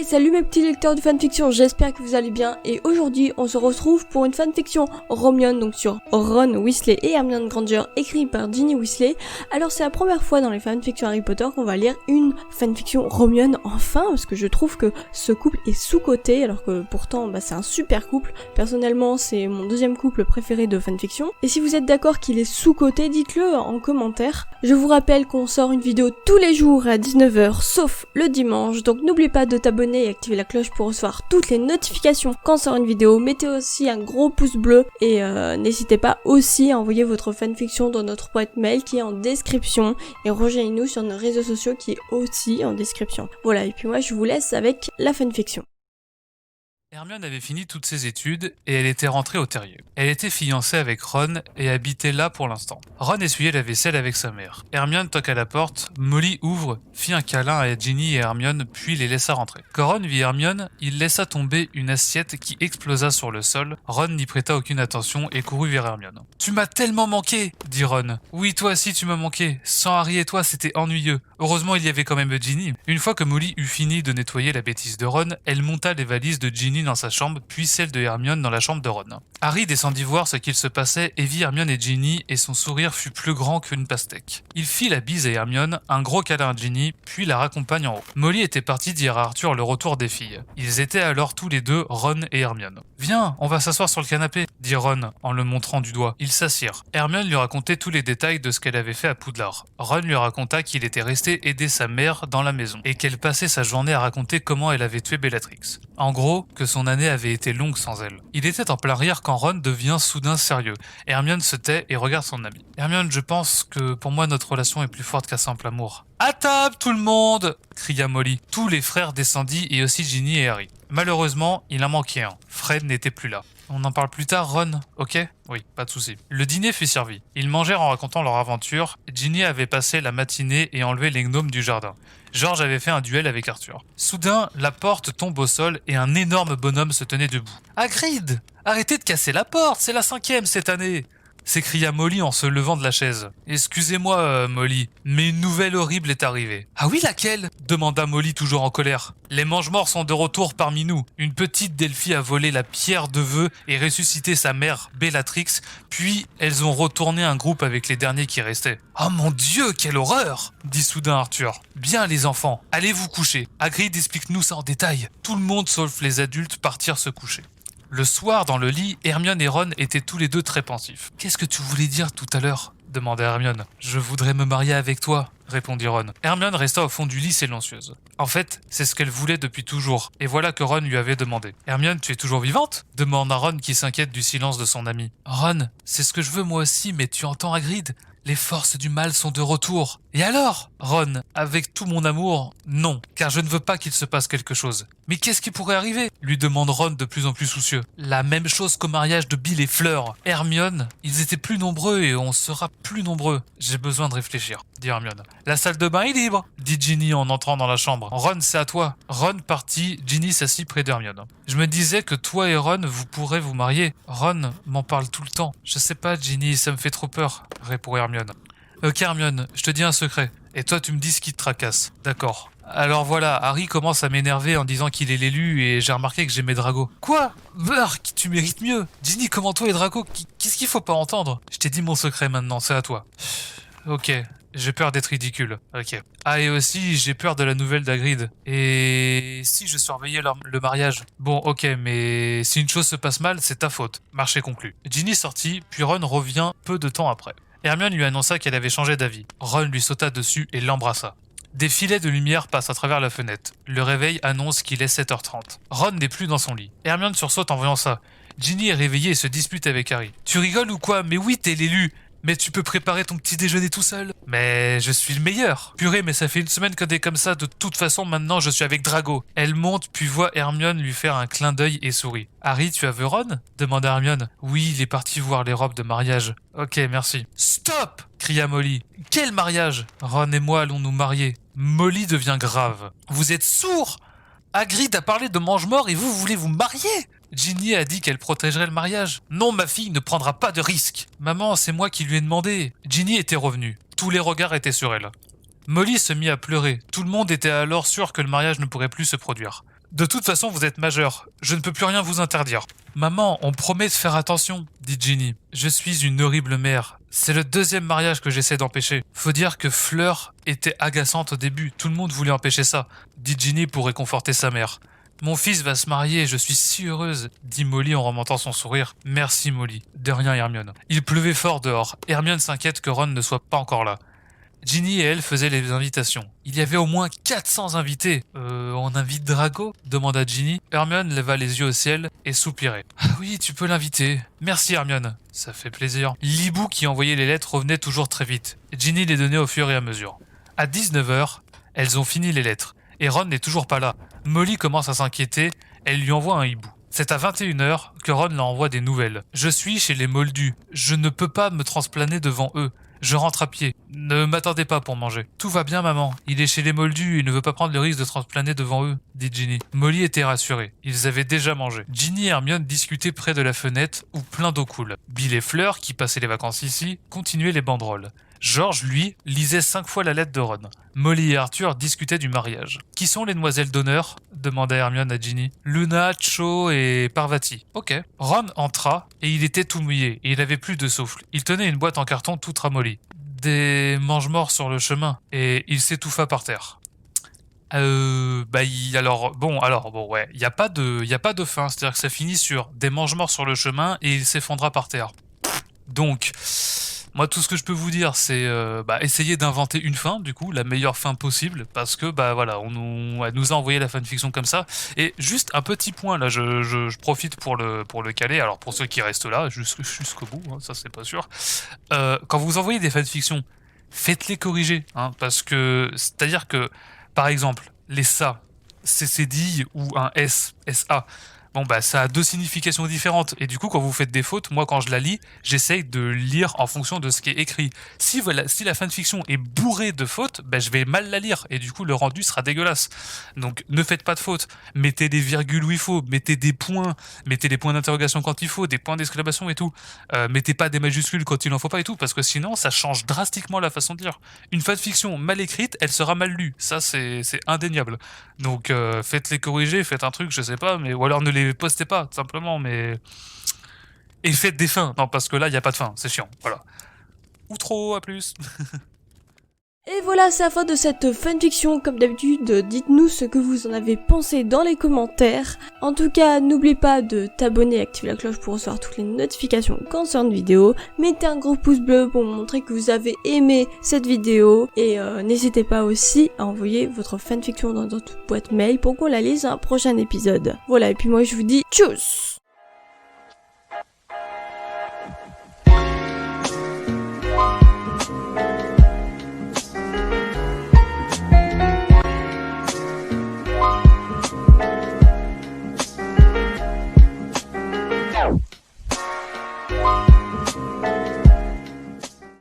Hey, salut mes petits lecteurs de fanfiction, j'espère que vous allez bien et aujourd'hui on se retrouve pour une fanfiction Romione, donc sur Ron Weasley et Hermione Granger, écrit par Ginny Weasley. Alors c'est la première fois dans les fanfictions Harry Potter qu'on va lire une fanfiction Romione enfin, parce que je trouve que ce couple est sous-coté alors que pourtant c'est un super couple. Personnellement c'est mon deuxième couple préféré de fanfiction. Et si vous êtes d'accord qu'il est sous-coté, dites-le en commentaire. Je vous rappelle qu'on sort une vidéo tous les jours à 19h sauf le dimanche, donc n'oubliez pas de t'abonner et activer la cloche pour recevoir toutes les notifications quand sort une vidéo. Mettez aussi un gros pouce bleu et n'hésitez pas aussi à envoyer votre fanfiction dans notre boîte mail qui est en description et rejoignez-nous sur nos réseaux sociaux qui est aussi en description. Voilà, et puis moi je vous laisse avec la fanfiction. Hermione avait fini toutes ses études et elle était rentrée au terrier. Elle était fiancée avec Ron et habitait là pour l'instant. Ron essuyait la vaisselle avec sa mère. Hermione toque à la porte, Molly ouvre, fit un câlin à Ginny et Hermione puis les laissa rentrer. Quand Ron vit Hermione, il laissa tomber une assiette qui explosa sur le sol. Ron n'y prêta aucune attention et courut vers Hermione. « Tu m'as tellement manqué !» dit Ron. « Oui, toi aussi tu m'as manqué. Sans Harry et toi c'était ennuyeux. Heureusement il y avait quand même Ginny. » Une fois que Molly eut fini de nettoyer la bêtise de Ron, elle monta les valises de Ginny dans sa chambre, puis celle de Hermione dans la chambre de Ron. Harry descendit voir ce qu'il se passait et vit Hermione et Ginny, et son sourire fut plus grand qu'une pastèque. Il fit la bise à Hermione, un gros câlin à Ginny, puis la raccompagne en haut. Molly était partie dire à Arthur le retour des filles. Ils étaient alors tous les deux, Ron et Hermione. « Viens, on va s'asseoir sur le canapé », dit Ron en le montrant du doigt. Ils s'assirent. Hermione lui racontait tous les détails de ce qu'elle avait fait à Poudlard. Ron lui raconta qu'il était resté aider sa mère dans la maison, et qu'elle passait sa journée à raconter comment elle avait tué Bellatrix. En gros, que son année avait été longue sans elle. Il était en plein rire quand Ron devient soudain sérieux. Hermione se tait et regarde son ami. « Hermione, je pense que pour moi notre relation est plus forte qu'un simple amour. »« À table tout le monde !» cria Molly. Tous les frères descendirent et aussi Ginny et Harry. Malheureusement, il en manquait un. Fred n'était plus là. On en parle plus tard, Ron, ok ? Oui, pas de souci. Le dîner fut servi. Ils mangèrent en racontant leur aventure. Ginny avait passé la matinée et enlevé les gnomes du jardin. George avait fait un duel avec Arthur. Soudain, la porte tombe au sol et un énorme bonhomme se tenait debout. « Hagrid ! Arrêtez de casser la porte, c'est la 5e cette année !» s'écria Molly en se levant de la chaise. « Excusez-moi, Molly, mais une nouvelle horrible est arrivée. »« Ah oui, laquelle ?» demanda Molly toujours en colère. « Les mange-morts sont de retour parmi nous. Une petite Delphi a volé la pierre de vœux et ressuscité sa mère, Bellatrix, puis elles ont retourné un groupe avec les derniers qui restaient. »« Oh mon Dieu, quelle horreur !» dit soudain Arthur. « Bien les enfants, allez vous coucher. Hagrid explique-nous ça en détail. » Tout le monde sauf les adultes partirent se coucher. Le soir, dans le lit, Hermione et Ron étaient tous les deux très pensifs. « Qu'est-ce que tu voulais dire tout à l'heure ?» demanda Hermione. « Je voudrais me marier avec toi, » répondit Ron. Hermione resta au fond du lit silencieuse. En fait, c'est ce qu'elle voulait depuis toujours, et voilà que Ron lui avait demandé. « Hermione, tu es toujours vivante ?» demanda Ron qui s'inquiète du silence de son ami. « Ron, c'est ce que je veux moi aussi, mais tu entends Hagrid ? Les forces du mal sont de retour. » « Et alors ?» Ron, avec tout mon amour, non, car je ne veux pas qu'il se passe quelque chose. « Mais qu'est-ce qui pourrait arriver ?» lui demande Ron de plus en plus soucieux. « La même chose qu'au mariage de Bill et Fleur. Hermione, ils étaient plus nombreux et on sera plus nombreux. J'ai besoin de réfléchir, dit Hermione. « La salle de bain est libre, dit Ginny en entrant dans la chambre. Ron, c'est à toi. » Ron partit, Ginny s'assit près d'Hermione. « Je me disais que toi et Ron, vous pourrez vous marier. Ron m'en parle tout le temps. Je sais pas, Ginny, ça me fait trop peur, répond Hermione. Ok Hermione, je te dis un secret. Et toi tu me dis ce qui te tracasse. D'accord. Alors voilà, Harry commence à m'énerver en disant qu'il est l'élu et j'ai remarqué que j'aimais Drago. Quoi ? Burk, tu mérites mieux. Ginny, comment toi et Drago, qu'est-ce qu'il faut pas entendre ? Je t'ai dit mon secret maintenant, c'est à toi. Ok, j'ai peur d'être ridicule. Ok. Ah et aussi, j'ai peur de la nouvelle d'Hagrid. Et si je surveillais le mariage ? Bon, ok, mais si une chose se passe mal, c'est ta faute. Marché conclu. Ginny sortit, puis Ron revient peu de temps après. Hermione lui annonça qu'elle avait changé d'avis. Ron lui sauta dessus et l'embrassa. Des filets de lumière passent à travers la fenêtre. Le réveil annonce qu'il est 7h30. Ron n'est plus dans son lit. Hermione sursaute en voyant ça. Ginny est réveillée et se dispute avec Harry. « Tu rigoles ou quoi ? Mais oui, t'es l'élu ! Mais tu peux préparer ton petit déjeuner tout seul. » « Mais je suis le meilleur. » « Purée, mais ça fait une semaine que t'es comme ça. De toute façon, maintenant, je suis avec Drago. » Elle monte, puis voit Hermione lui faire un clin d'œil et sourit. « Harry, tu as vu Ron ?» demanda Hermione. « Oui, il est parti voir les robes de mariage. »« Ok, merci. »« Stop !» cria Molly. « Quel mariage ? Ron et moi allons nous marier. » Molly devient grave. « Vous êtes sourds ? Hagrid a parlé de mange-mort et vous voulez vous marier ? » Ginny a dit qu'elle protégerait le mariage. « Non, ma fille ne prendra pas de risque. »« Maman, c'est moi qui lui ai demandé. » Ginny était revenue. Tous les regards étaient sur elle. Molly se mit à pleurer. Tout le monde était alors sûr que le mariage ne pourrait plus se produire. De toute façon, vous êtes majeur. Je ne peux plus rien vous interdire. Maman, on promet de faire attention, dit Ginny. Je suis une horrible mère. C'est le 2e mariage que j'essaie d'empêcher. Faut dire que Fleur était agaçante au début. Tout le monde voulait empêcher ça, dit Ginny pour réconforter sa mère. Mon fils va se marier, je suis si heureuse, dit Molly en remontant son sourire. Merci Molly. De rien Hermione. Il pleuvait fort dehors. Hermione s'inquiète que Ron ne soit pas encore là. Ginny et elle faisaient les invitations. Il y avait au moins 400 invités. On invite Drago ? Demanda Ginny. Hermione leva les yeux au ciel et soupirait. Ah oui, tu peux l'inviter. Merci Hermione. Ça fait plaisir. L'hibou qui envoyait les lettres revenait toujours très vite. Ginny les donnait au fur et à mesure. À 19h, elles ont fini les lettres. Et Ron n'est toujours pas là. Molly commence à s'inquiéter. Elle lui envoie un hibou. C'est à 21h que Ron leur envoie des nouvelles. Je suis chez les Moldus. Je ne peux pas me transplaner devant eux. Je rentre à pied. Ne m'attendez pas pour manger. Tout va bien, maman. Il est chez les Moldus, il ne veut pas prendre le risque de transplaner devant eux, dit Ginny. Molly était rassurée. Ils avaient déjà mangé. Ginny et Hermione discutaient près de la fenêtre où plein d'eau coule. Bill et Fleur, qui passaient les vacances ici, continuaient les banderoles. George, lui, lisait 5 fois la lettre de Ron. Molly et Arthur discutaient du mariage. Qui sont les demoiselles d'honneur ? Demanda Hermione à Ginny. Luna, Cho et Parvati. Ok. Ron entra et il était tout mouillé et il avait plus de souffle. Il tenait une boîte en carton toute ramollie. Des mange-morts sur le chemin et il s'étouffa par terre. Ouais, il y a pas de fin, c'est-à-dire que ça finit sur des mange-morts sur le chemin et il s'effondra par terre. Donc, moi, tout ce que je peux vous dire, c'est essayer d'inventer une fin, du coup, la meilleure fin possible, parce que, elle nous a envoyé la fanfiction comme ça. Et juste un petit point, là, je profite pour le caler, alors pour ceux qui restent là, jusqu'au bout, hein, ça c'est pas sûr. Quand vous envoyez des fanfictions, faites-les corriger, hein, parce que, c'est-à-dire que, par exemple, les SA, CCDI ou un S, SA, bon ça a 2 significations différentes et du coup quand vous faites des fautes, moi quand je la lis, j'essaye de lire en fonction de ce qui est écrit. Si la fanfiction est bourrée de fautes, je vais mal la lire et du coup le rendu sera dégueulasse. Donc ne faites pas de fautes, mettez des virgules où il faut, mettez des points d'interrogation quand il faut, des points d'exclamation et tout. Mettez pas des majuscules quand il en faut pas et tout, parce que sinon ça change drastiquement la façon de lire. Une fanfiction mal écrite, elle sera mal lue, ça c'est indéniable. Donc faites-les corriger, faites un truc, je sais pas, mais ou alors ne les postez pas, tout simplement, mais... Et faites des fins, non, parce que là, il n'y a pas de fin, c'est chiant, voilà. Ou trop, à plus. Et voilà, c'est la fin de cette fanfiction. Comme d'habitude, dites-nous ce que vous en avez pensé dans les commentaires. En tout cas, n'oublie pas de t'abonner et activer la cloche pour recevoir toutes les notifications quand sort une vidéo. Mettez un gros pouce bleu pour montrer que vous avez aimé cette vidéo. Et n'hésitez pas aussi à envoyer votre fanfiction dans notre boîte mail pour qu'on la lise à un prochain épisode. Voilà, et puis moi je vous dis tchuss!